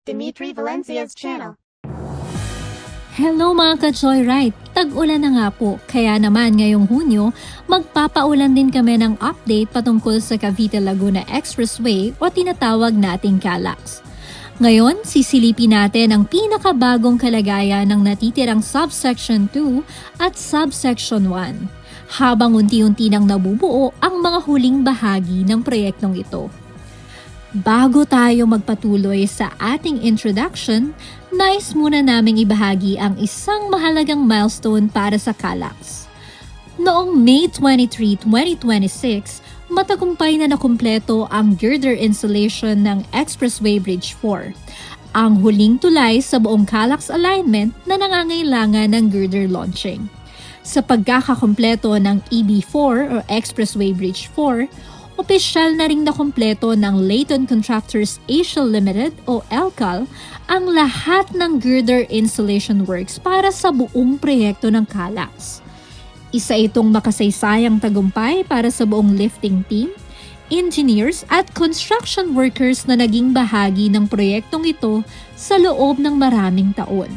Dimitri Valencia's channel. Hello mga ka-Joyride! Tag-ulan na nga po, kaya naman ngayong Hunyo, magpapaulan din kami ng update patungkol sa Cavite-Laguna Expressway o tinatawag nating CALAX. Ngayon, sisilipin natin ang pinakabagong kalagayan ng natitirang Subsection 2 at Subsection 1, habang unti-unti nang nabubuo ang mga huling bahagi ng proyektong ito. Bago tayo magpatuloy sa ating introduction, nais muna naming ibahagi ang isang mahalagang milestone para sa CALAX. Noong May 23, 2026, matagumpay na nakumpleto ang girder installation ng Expressway Bridge 4, ang huling tulay sa buong CALAX alignment na nangangailangan ng girder launching. Sa pagkakakumpleto ng EB4 o Expressway Bridge 4, opisyal na ring nakumpleto ng Layton Contractors Asia Limited o LCAL ang lahat ng girder installation works para sa buong proyekto ng CALAX. Isa itong makasaysayang tagumpay para sa buong lifting team, engineers at construction workers na naging bahagi ng proyektong ito sa loob ng maraming taon.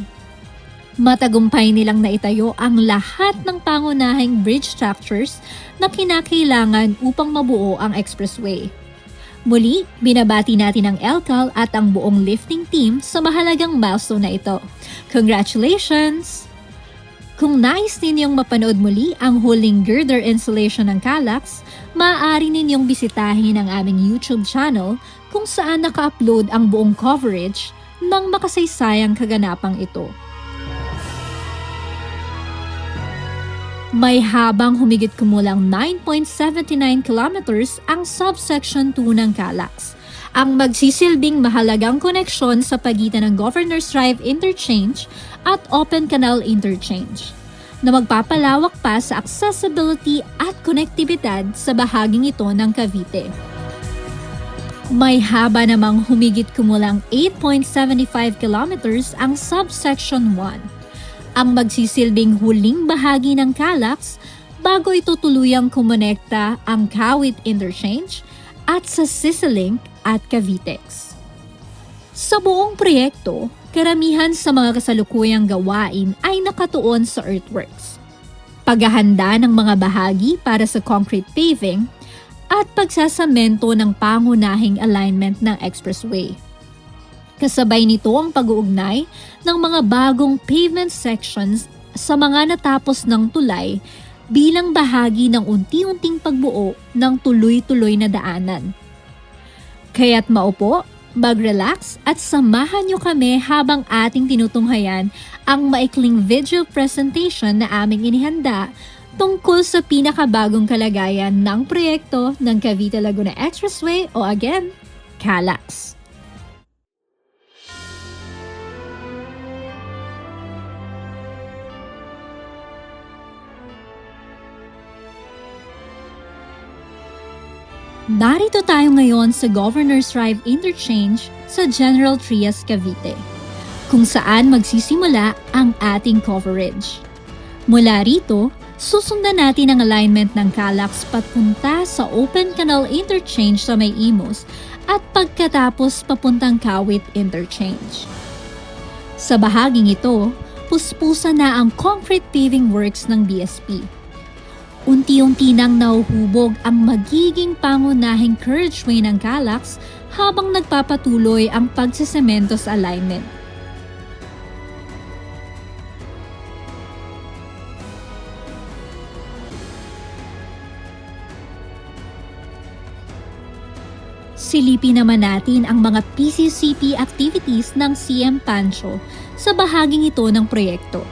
Matagumpay nilang naitayo ang lahat ng pangunahing bridge structures na kinakailangan upang mabuo ang expressway. Muli, binabati natin ang LCAL at ang buong lifting team sa mahalagang milestone na ito. Congratulations! Kung nais ninyong mapanood muli ang huling girder installation ng CALAX, maaari ninyong bisitahin ang aming YouTube channel kung saan naka-upload ang buong coverage ng makasaysayang kaganapang ito. May habang humigit kumulang 9.79 kilometers ang Subsection 2 ng CALAX, ang magsisilbing mahalagang koneksyon sa pagitan ng Governor's Drive Interchange at Open Canal Interchange, na magpapalawak pa sa accessibility at konektibidad sa bahaging ito ng Cavite. May haba namang humigit kumulang 8.75 kilometers ang Subsection 1, ang magsisilbing huling bahagi ng CALAX bago ito tuluyang kumonekta ang Kawit Interchange at sa Sisilink at Cavitex. Sa buong proyekto, karamihan sa mga kasalukuyang gawain ay nakatuon sa earthworks, paghahanda ng mga bahagi para sa concrete paving at pagsasamento ng pangunahing alignment ng expressway. Kasabay nito ang pag-uugnay ng mga bagong pavement sections sa mga natapos ng tulay bilang bahagi ng unti-unting pagbuo ng tuloy-tuloy na daanan. Kaya't maupo, mag-relax at samahan niyo kami habang ating tinutunghayan ang maikling video presentation na aming inihanda tungkol sa pinakabagong kalagayan ng proyekto ng Cavite-Laguna Expressway o again, CALAX. Narito tayo ngayon sa Governor's Drive Interchange sa General Trias, Cavite, kung saan magsisimula ang ating coverage. Mula rito, susundan natin ang alignment ng CALAX papunta sa Open Canal Interchange sa May Imos at pagkatapos papuntang Kawit Interchange. Sa bahaging ito, puspusan na ang concrete paving works ng BSP. Unti-unti nang nauhubog ang magiging pangunahing carriageway ng CALAX habang nagpapatuloy ang pagsisemento sa alignment. Silipin naman natin ang mga PCCP activities ng CM Pancho sa bahaging ito ng proyekto.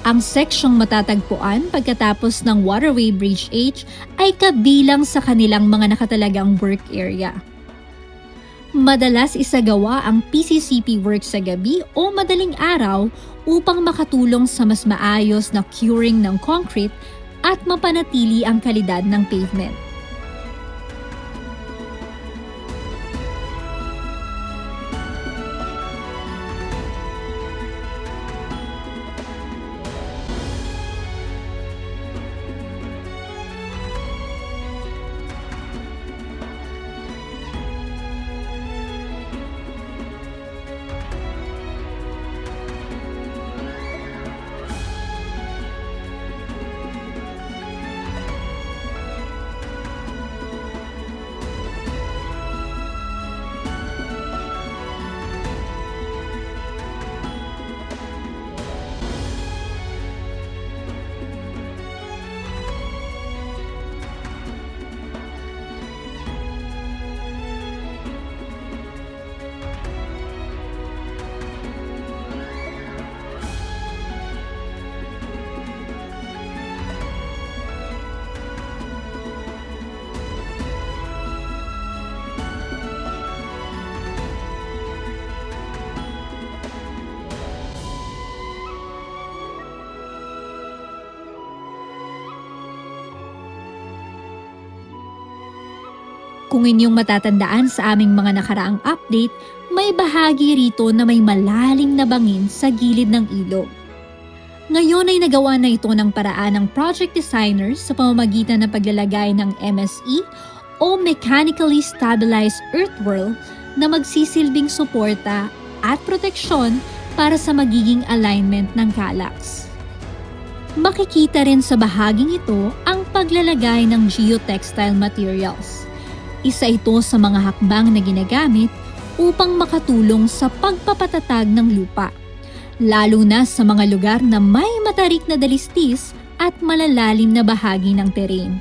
Ang seksyong matatagpuan pagkatapos ng Waterway Bridge H ay kabilang sa kanilang mga nakatalagang work area. Madalas isagawa ang PCCP work sa gabi o madaling araw upang makatulong sa mas maayos na curing ng concrete at mapanatili ang kalidad ng pavement. Kung inyong matatandaan sa aming mga nakaraang update, may bahagi rito na may malalim na bangin sa gilid ng ilog. Ngayon ay nagawa na ito ng paraan ng project designers sa pamamagitan ng paglalagay ng MSE o Mechanically Stabilized Earthwork na magsisilbing suporta at proteksyon para sa magiging alignment ng calyx. Makikita rin sa bahaging ito ang paglalagay ng geotextile materials. Isa ito sa mga hakbang na ginagamit upang makatulong sa pagpapatatag ng lupa, lalo na sa mga lugar na may matarik na dalistis at malalalim na bahagi ng terrain.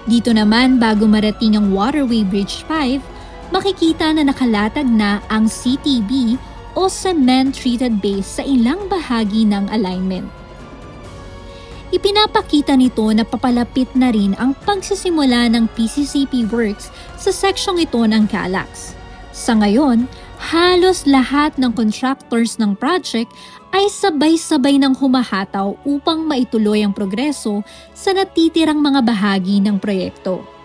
Dito naman, bago marating ang Waterway Bridge 5, makikita na nakalatag na ang CTB o Cement Treated Base sa ilang bahagi ng alignment. Ipinapakita nito na papalapit na rin ang pagsisimula ng PCCP works sa seksyong ito ng calyx. Sa ngayon, halos lahat ng contractors ng project ay sabay-sabay ng humahataw upang maituloy ang progreso sa natitirang mga bahagi ng proyekto.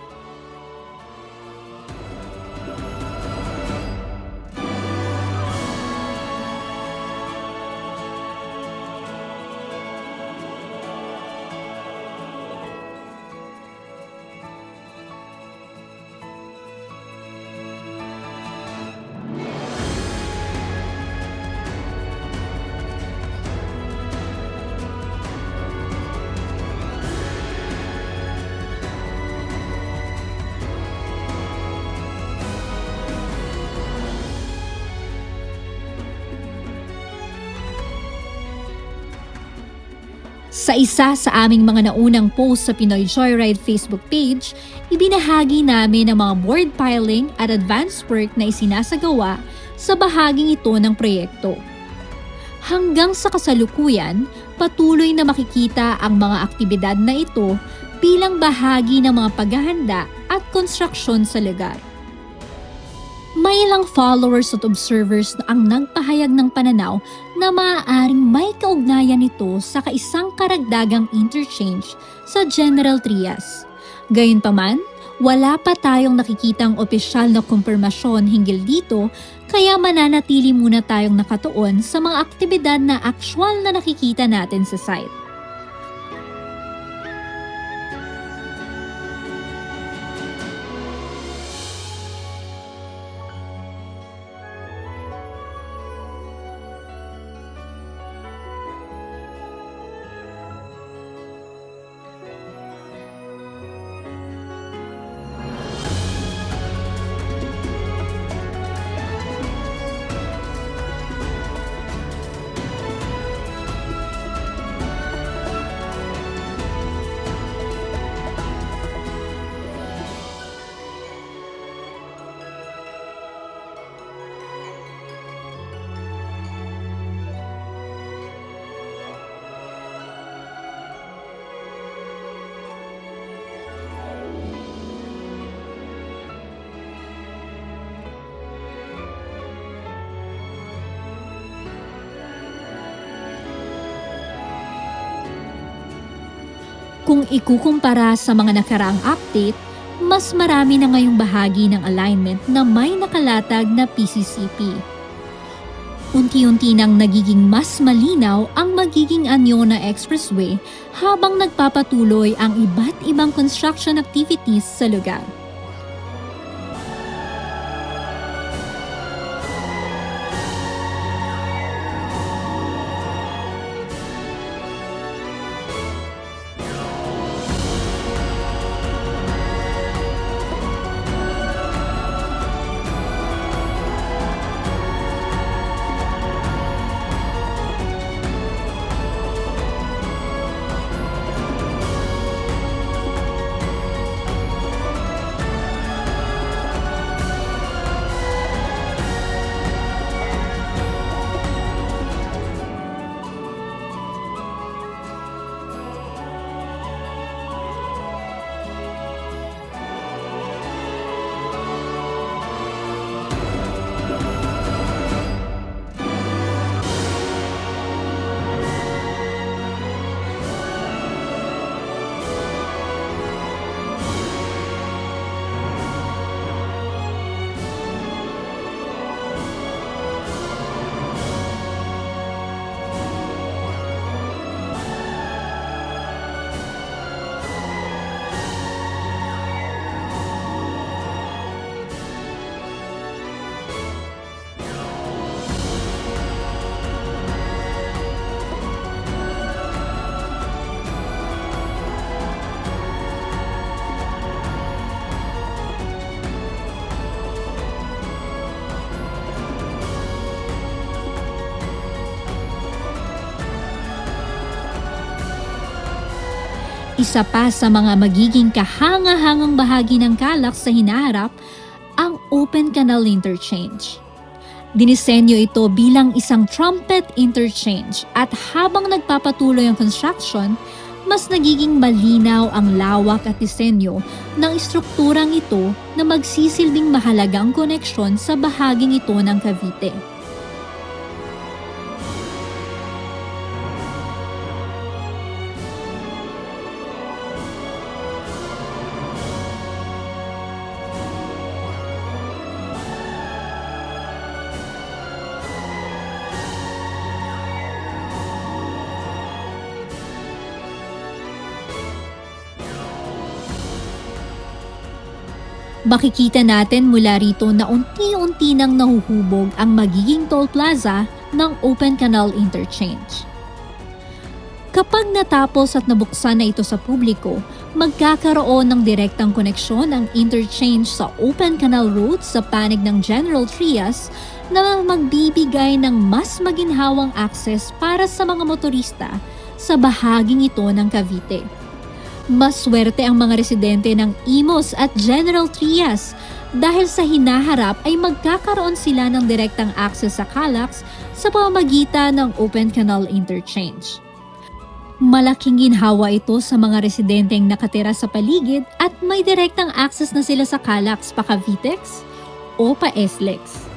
Sa isa sa aming mga naunang post sa Pinoy Joyride Facebook page, ibinahagi namin ang mga board piling at advanced work na isinasagawa sa bahaging ito ng proyekto. Hanggang sa kasalukuyan, patuloy na makikita ang mga aktibidad na ito bilang bahagi ng mga paghahanda at konstruksyon sa lugar. May ilang followers at observers na ang nagpahayag ng pananaw na maaaring may kaugnayan nito sa kaisang karagdagang interchange sa General Trias. Gayunpaman, wala pa tayong nakikitang opisyal na kumpirmasyon hinggil dito, kaya mananatili muna tayong nakatuon sa mga aktibidad na aktwal na nakikita natin sa site. Kung ikukumpara sa mga nakaraang update, mas marami na ngayong bahagi ng alignment na may nakalatag na PCCP. Unti-unti nang nagiging mas malinaw ang magiging anyo na expressway habang nagpapatuloy ang iba't ibang construction activities sa lugar. Isa pa sa mga magiging kahanga-hangang bahagi ng Calax sa hinaharap, ang Open Canal Interchange. Dinisenyo ito bilang isang trumpet interchange at habang nagpapatuloy ang construction, mas nagiging malinaw ang lawak at disenyo ng istrukturang ito na magsisilbing mahalagang koneksyon sa bahaging ito ng Cavite. Makikita natin mula rito na unti-unti nang nahuhubog ang magiging toll plaza ng Open Canal Interchange. Kapag natapos at nabuksan na ito sa publiko, magkakaroon ng direktang koneksyon ang interchange sa Open Canal Road sa panig ng General Trias na magbibigay ng mas maginhawang access para sa mga motorista sa bahaging ito ng Cavite. Mas swerte ang mga residente ng Imus at General Trias dahil sa hinaharap ay magkakaroon sila ng direktang access sa Calax sa pamamagitan ng Open Canal Interchange. Malaking ginhawa ito sa mga residenteng nakatira sa paligid at may direktang access na sila sa Calax pa Cavitex o pa SLEX.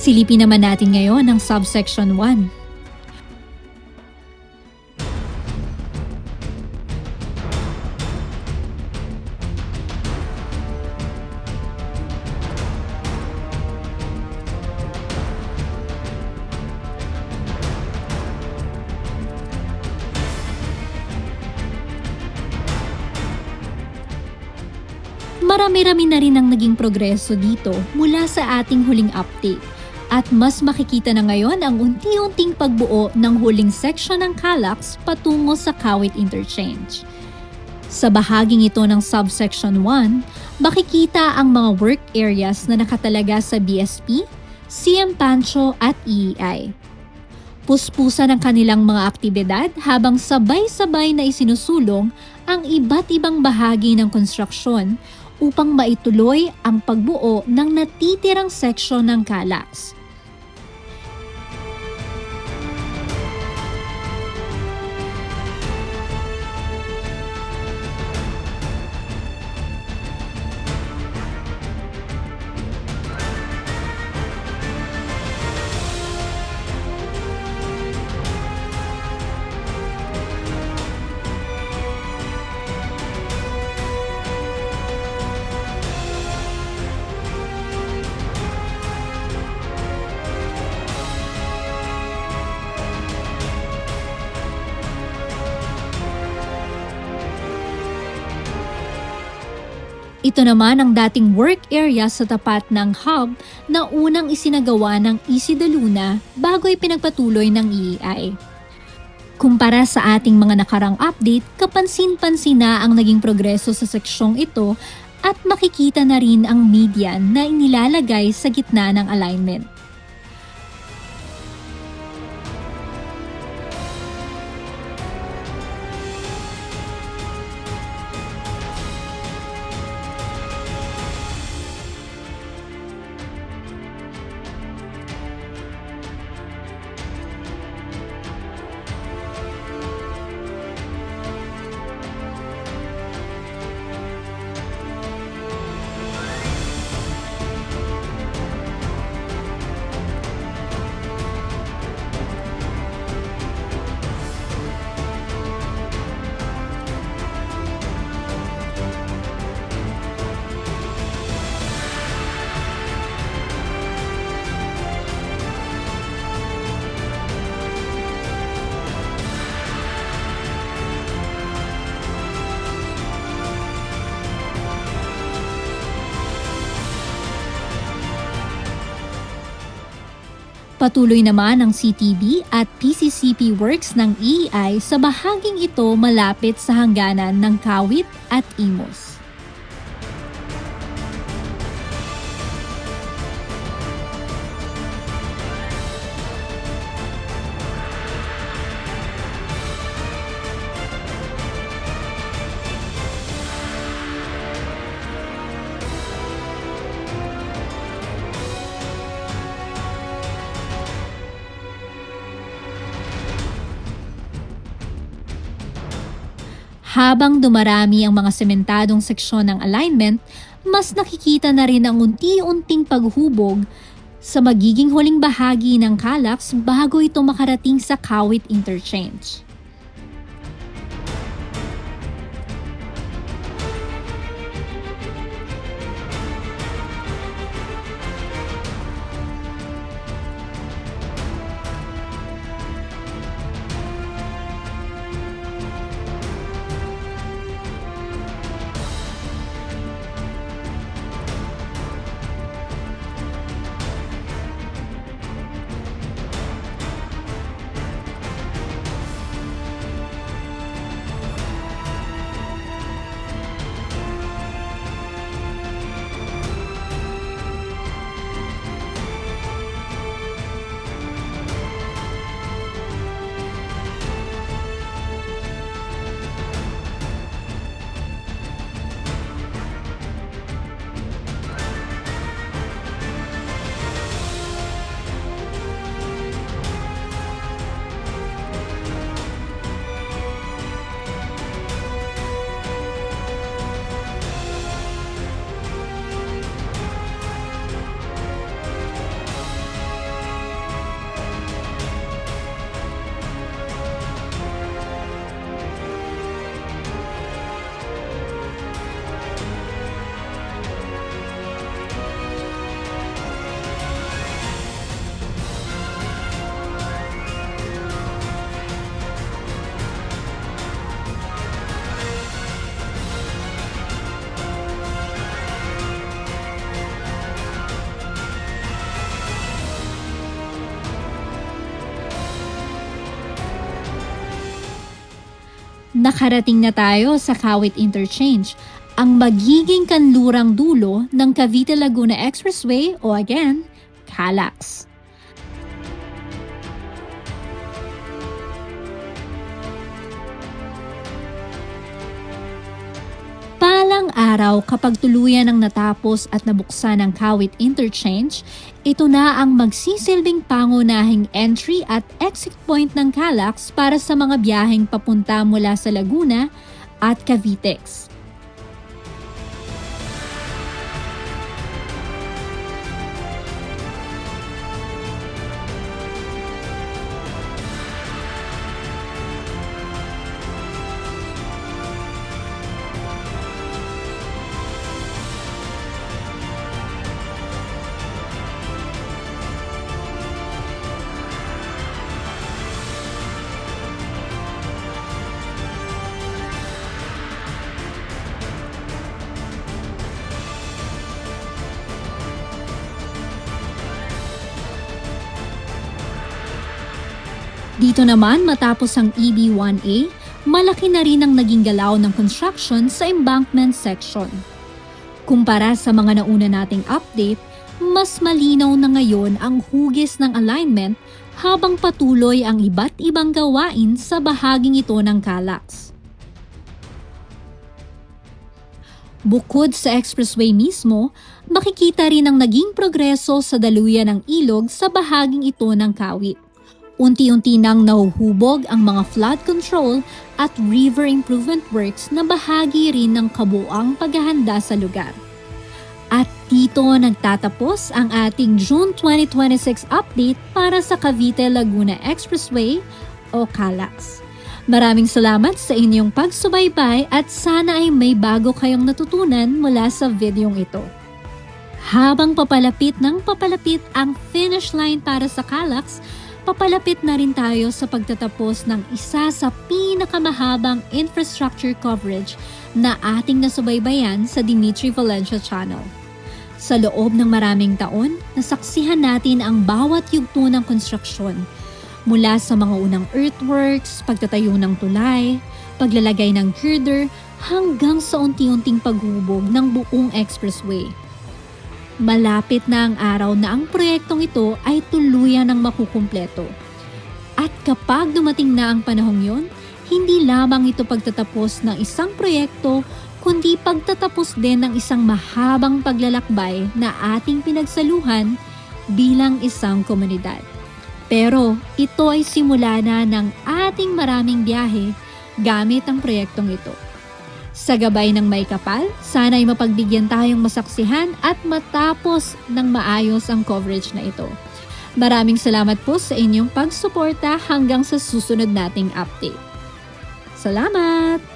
Silipin naman natin ngayon ang subsection 1. Marami-rami na rin ang naging progreso dito mula sa ating huling update. At mas makikita na ngayon ang unti-unting pagbuo ng huling section ng Calax patungo sa Kawit Interchange. Sa bahaging ito ng subsection 1, makikita ang mga work areas na nakatalaga sa BSP, CM Pancho at EEI. Puspusan ang kanilang mga aktibidad habang sabay-sabay na isinusulong ang iba't ibang bahagi ng konstruksyon upang maituloy ang pagbuo ng natitirang seksyon ng Kallax. Ito naman ang dating work area sa tapat ng hub na unang isinagawa ng Easy de Luna bago ipinagpatuloy ng EEI. Kumpara sa ating mga nakarang update, kapansin-pansin na ang naging progreso sa seksyong ito at makikita na rin ang median na inilalagay sa gitna ng alignment. Patuloy naman ang CTB at PCCP works ng EEI sa bahaging ito malapit sa hangganan ng Kawit at Imus. Habang dumarami ang mga sementadong seksyon ng alignment, mas nakikita na rin ang unti-unting paghubog sa magiging huling bahagi ng Kallax bago ito makarating sa Kawit Interchange. Nakarating na tayo sa Kawit Interchange, ang magiging kanlurang dulo ng Cavite-Laguna Expressway o again, Kallax. Isang araw kapag tuluyan ang natapos at nabuksan ang Kawit Interchange, ito na ang magsisilbing pangunahing entry at exit point ng Calax para sa mga biyaheng papunta mula sa Laguna at Cavitex. Dito naman matapos ang EB1A, malaki na rin ang naging galaw ng construction sa embankment section. Kumpara sa mga nauna nating update, mas malinaw na ngayon ang hugis ng alignment habang patuloy ang iba't ibang gawain sa bahaging ito ng Calax. Bukod sa expressway mismo, makikita rin ang naging progreso sa daluyan ng ilog sa bahaging ito ng Kawit. Unti-unti nang nahuhubog ang mga flood control at river improvement works na bahagi rin ng kabuuang paghahanda sa lugar. At dito nagtatapos ang ating June 2026 update para sa Cavite-Laguna Expressway o Calax. Maraming salamat sa inyong pagsubaybay at sana ay may bago kayong natutunan mula sa videong ito. Habang papalapit ang finish line para sa Calax, papalapit na rin tayo sa pagtatapos ng isa sa pinakamahabang infrastructure coverage na ating nasubaybayan sa Dimitri Valencia Channel. Sa loob ng maraming taon, nasaksihan natin ang bawat yugto ng konstruksyon. Mula sa mga unang earthworks, pagtatayo ng tulay, paglalagay ng girder, hanggang sa unti-unting paghubog ng buong expressway. Malapit na ang araw na ang proyektong ito ay tuluyan ng makukumpleto. At kapag dumating na ang panahong yon, hindi lamang ito pagtatapos ng isang proyekto, kundi pagtatapos din ng isang mahabang paglalakbay na ating pinagsaluhan bilang isang komunidad. Pero ito ay simula na ng ating maraming biyahe gamit ang proyektong ito. Sa gabay ng may kapal, sana'y mapagbigyan tayong masaksihan at matapos ng maayos ang coverage na ito. Maraming salamat po sa inyong pagsuporta hanggang sa susunod nating update. Salamat!